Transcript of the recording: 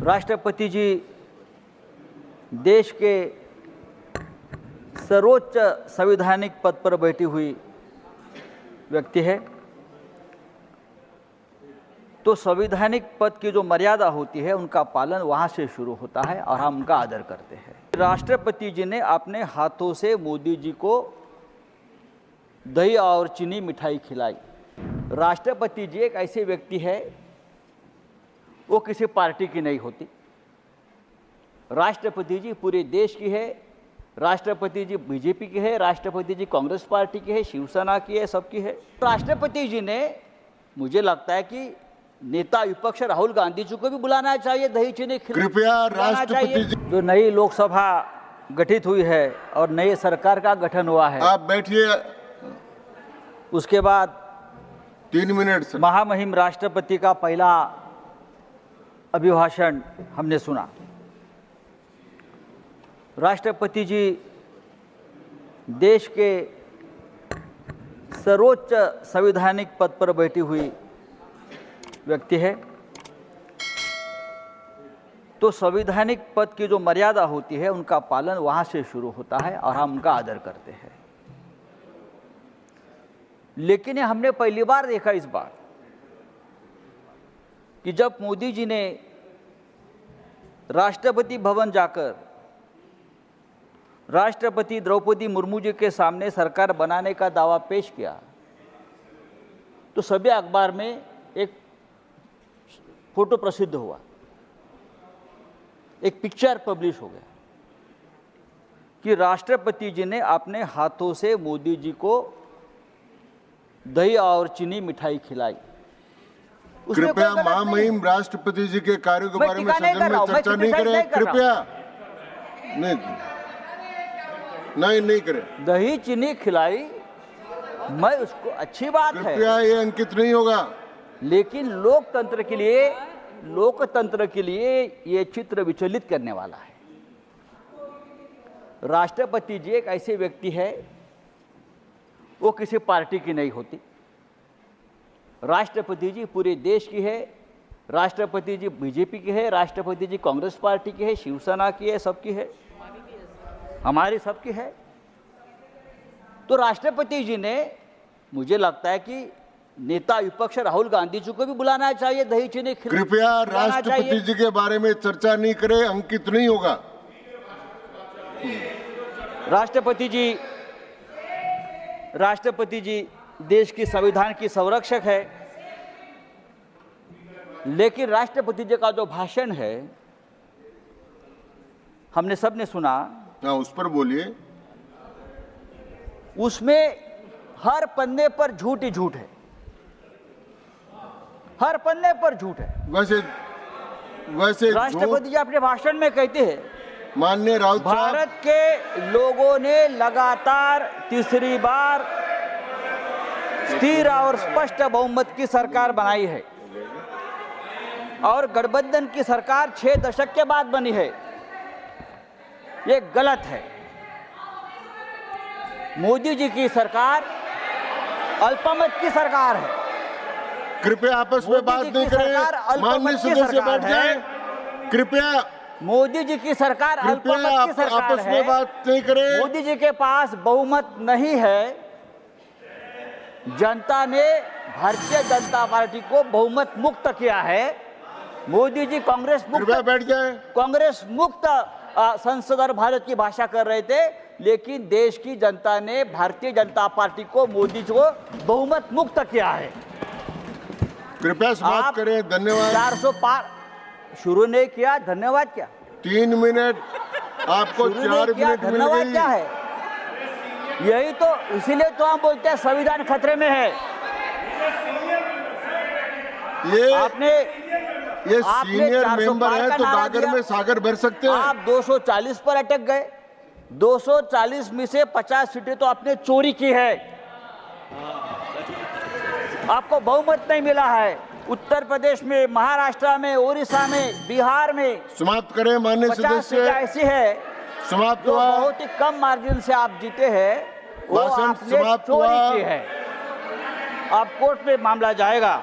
राष्ट्रपति जी देश के सर्वोच्च संवैधानिक पद पर बैठी हुई व्यक्ति है, तो संवैधानिक पद की जो मर्यादा होती है उनका पालन वहाँ से शुरू होता है और हम उनका आदर करते हैं। राष्ट्रपति जी ने अपने हाथों से मोदी जी को दही और चीनी मिठाई खिलाई। राष्ट्रपति जी एक ऐसे व्यक्ति है, वो किसी पार्टी की नहीं होती। राष्ट्रपति जी पूरे देश की है। राष्ट्रपति जी बीजेपी की है, राष्ट्रपति जी कांग्रेस पार्टी की है, शिवसेना की है, सबकी है। राष्ट्रपति जी ने, मुझे लगता है कि नेता विपक्ष राहुल गांधी जी को भी बुलाना चाहिए, दही चीनी कृपया राष्ट्रपति जी। जो नई लोकसभा गठित हुई है और नई सरकार का गठन हुआ है, आप बैठिए। उसके बाद 3 मिनट से महामहिम राष्ट्रपति का पहला अभिभाषण हमने सुना। राष्ट्रपति जी देश के सर्वोच्च संवैधानिक पद पर बैठी हुई व्यक्ति है, तो संवैधानिक पद की जो मर्यादा होती है उनका पालन वहाँ से शुरू होता है और हम उनका आदर करते हैं। लेकिन ये हमने पहली बार देखा इस बार कि जब मोदी जी ने राष्ट्रपति भवन जाकर राष्ट्रपति द्रौपदी मुर्मू जी के सामने सरकार बनाने का दावा पेश किया, तो सभी अखबार में एक फोटो प्रसिद्ध हुआ, एक पिक्चर पब्लिश हो गया कि राष्ट्रपति जी ने अपने हाथों से मोदी जी को दही और चीनी मिठाई खिलाई। कृपया महामहिम राष्ट्रपति जी के कार्यों के बारे में सदन में चर्चा नहीं करें। कृपया नहीं करें। दही चीनी खिलाई, मैं उसको अच्छी बात है, कृपया ये अंकित नहीं होगा। लेकिन लोकतंत्र के लिए ये चित्र विचलित करने वाला है। राष्ट्रपति जी एक ऐसे व्यक्ति है, वो किसी पार्टी की नहीं होती। राष्ट्रपति जी पूरे देश की है। राष्ट्रपति जी बीजेपी की है, राष्ट्रपति जी कांग्रेस पार्टी की है, शिवसेना की है, सबकी है, हमारी सबकी है। तो राष्ट्रपति जी ने, मुझे लगता है कि नेता विपक्ष राहुल गांधी जी को भी बुलाना चाहिए, दही चीनी कृपया राष्ट्रपति जी के बारे में चर्चा नहीं करें, अंकित नहीं होगा। राष्ट्रपति जी देश की संविधान की संरक्षक है, लेकिन राष्ट्रपति जी का जो भाषण है हमने सबने सुना। हाँ, उस पर बोलिए। उसमें हर पन्ने पर झूठ ही झूठ है, हर पन्ने पर झूठ है। वैसे राष्ट्रपति जी अपने भाषण में कहते हैं, माननीय राउत साहब, भारत के लोगों ने लगातार तीसरी बार स्थिर और स्पष्ट बहुमत की सरकार बनाई है और गठबंधन की सरकार 6 दशक के बाद बनी है। ये गलत है। मोदी जी की सरकार अल्पमत की सरकार है। कृपया आपस में बात नहीं करें। माननीय सदस्य बैठ जाएं। कृपया मोदी जी की सरकार अल्पमत की सरकार आपस में बात नहीं करें। मोदी जी के पास बहुमत नहीं है। जनता ने भारतीय जनता पार्टी को बहुमत मुक्त किया है। मोदी जी कांग्रेस मुक्त, बैठ जाएं। कांग्रेस मुक्त संसद और भारत की भाषा कर रहे थे, लेकिन देश की जनता ने भारतीय जनता पार्टी को, मोदी जी को बहुमत मुक्त किया है। कृपया समाप्त करें। धन्यवाद। 400 पार शुरू नहीं किया, धन्यवाद क्या? 3 मिनट आपको 4 मिनट धन्यवाद क्या है? यही तो, इसीलिए तो हम बोलते हैं संविधान खतरे में है। ये सीनियर मेंबर है तो गागर में सागर भर सकते हैं। आप 240 पर अटक गए। 240 में से 50 सीटें तो आपने चोरी की है। आपको बहुमत नहीं मिला है। उत्तर प्रदेश में, महाराष्ट्र में, उड़ीसा में, बिहार में समाप्त करें। माननीय सदस्य, 50 सीटें ऐसी है समाप्त जो हुआ। बहुत ही कम मार्जिन से आप जीते हैं, वो आपने चोरी की है। अब कोर्ट में मामला जाएगा।